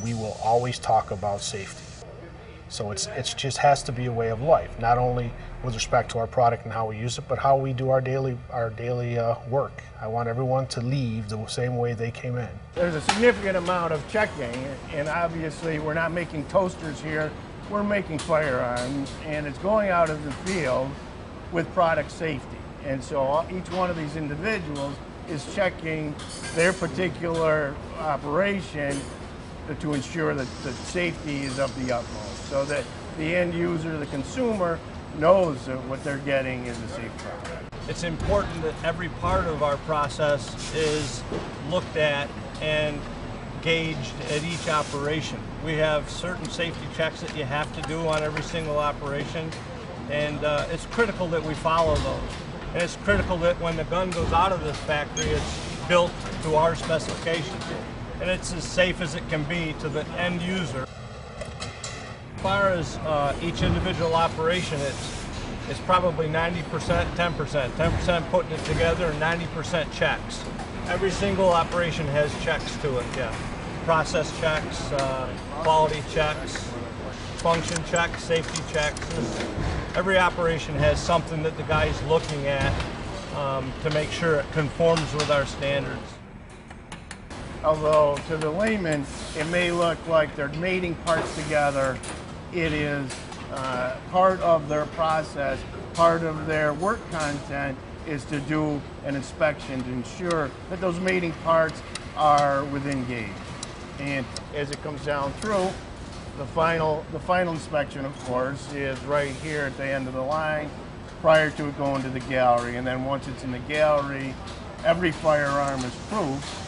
we will always talk about safety. So it's just has to be a way of life, not only with respect to our product and how we use it, but how we do our daily work. I want everyone to leave the same way they came in. There's a significant amount of checking, and obviously we're not making toasters here, we're making firearms, and it's going out of the field with product safety. And so each one of these individuals is checking their particular operation to ensure that the safety is of the utmost, so that the end user, the consumer, knows that what they're getting is a safe product. It's important that every part of our process is looked at and gauged at each operation. We have certain safety checks that you have to do on every single operation, and it's critical that we follow those. And it's critical that when the gun goes out of this factory, it's built to our specifications. And it's as safe as it can be to the end user. As far as each individual operation, it's probably 90%, 10%. 10% putting it together and 90% checks. Every single operation has checks to it, yeah. Process checks, quality checks, function checks, safety checks. Every operation has something that the guy's looking at to make sure it conforms with our standards. Although to the layman, it may look like they're mating parts together, it is part of their process, part of their work content is to do an inspection to ensure that those mating parts are within gauge. And as it comes down through, the final inspection, of course, is right here at the end of the line prior to it going to the gallery. And then once it's in the gallery, every firearm is proofed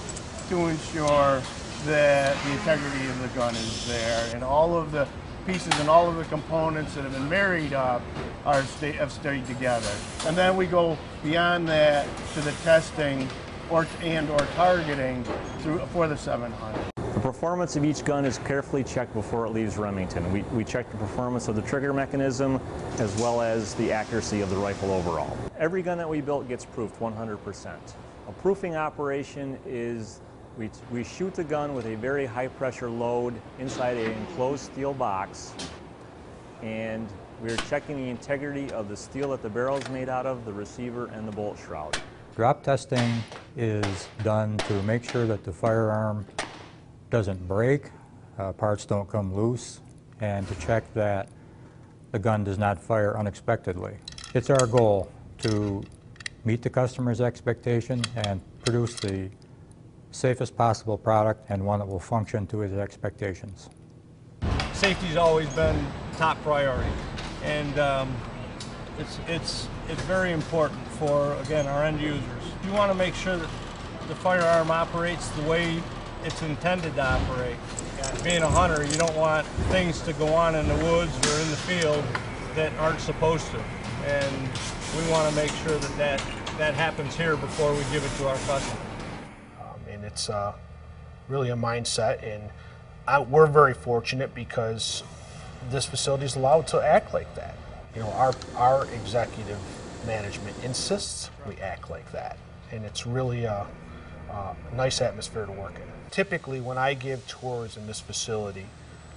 to ensure that the integrity of the gun is there, and all of the pieces and all of the components that have been married up have stayed together. And then we go beyond that to the testing or targeting for the 700. The performance of each gun is carefully checked before it leaves Remington. We check the performance of the trigger mechanism as well as the accuracy of the rifle overall. Every gun that we built gets proofed 100%. A proofing operation is we shoot the gun with a very high pressure load inside an enclosed steel box, and we're checking the integrity of the steel that the barrel is made out of, the receiver, and the bolt shroud. Drop testing is done to make sure that the firearm doesn't break, parts don't come loose, and to check that the gun does not fire unexpectedly. It's our goal to meet the customer's expectation and produce the safest possible product and one that will function to his expectations. Safety's always been top priority, and it's very important for, again, our end users. You want to make sure that the firearm operates the way it's intended to operate. Being a hunter, you don't want things to go on in the woods or in the field that aren't supposed to, and we want to make sure that that happens here before we give it to our customer. And it's really a mindset, and we're very fortunate because this facility is allowed to act like that. You know, our executive management insists we act like that, and it's really a nice atmosphere to work in. Typically, when I give tours in this facility,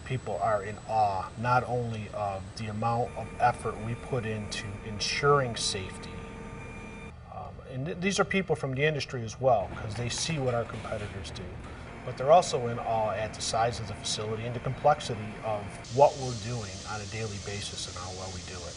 people are in awe not only of the amount of effort we put into ensuring safety. And these are people from the industry as well, because they see what our competitors do. But they're also in awe at the size of the facility and the complexity of what we're doing on a daily basis and how well we do it.